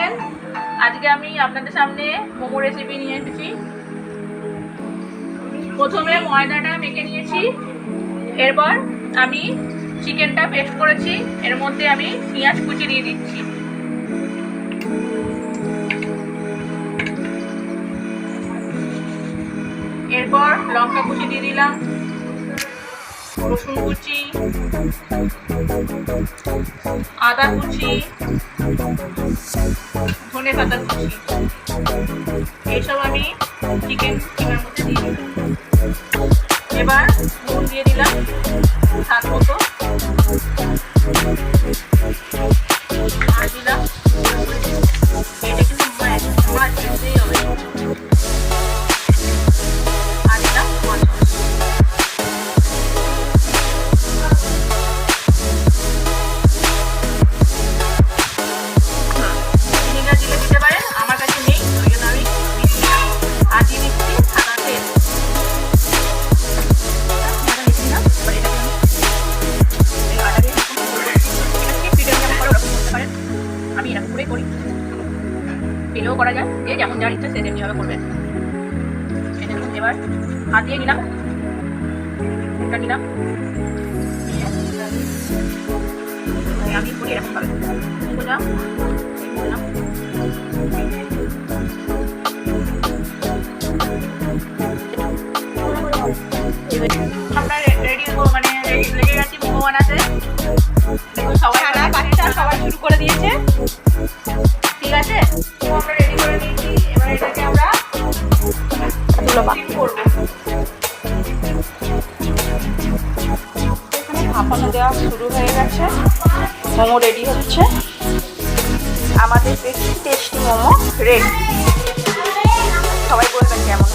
Friend, আজকে আমি আপনাদের সামনে মোমো রেসিপি নিয়ে এসেছি। প্রথমে ময়দাটা মেখে নিয়েছি, এরপর আমি চিকেনটা পেস্ট করেছি, এর মধ্যে আমি পেঁয়াজ কুচি দিয়ে দিচ্ছি। এরপর লঙ্কা কুচি দিয়ে দিলাম, রসুন কুচি, আদা কুচি, ধনে পাতা কুচি, এইসব আমি চিকেন কিমার মধ্যে দিয়ে দিলাম। এবার নুন দিয়ে দিলাম স্বাদ মতো, আর দিলাম এটা কিন্তু মাছ দিতেই হবে, আর দিলাম দিতে পারেন, আমার কাছে নেই, ওই জন্য আমি আর দিয়ে দিচ্ছি সাদা তেল। আমি এরকম করে করি, তেলেও করা যায়, যে যেমন যার ইচ্ছা সে তেমনিভাবে করবেন। এবার হাত দিয়ে নিলাম, এটা নিলাম, আমি করি এরকম ভাবে বুঝলাম। আমরা রেডি মানে লেগে গেছি মোমো বানাতে। দেখুন সবাই বাচ্চা সবাই শুরু করে দিয়েছে, ঠিক আছে। আমরা রেডি করে নিয়েছি, এবার এটাকে আমরা করবো। ভাপানো দেওয়া শুরু হয়ে গেছে, মোমো রেডি হচ্ছে। আমাদের টেস্টি মোমো রেডি, সবাই বলবেন কেমন।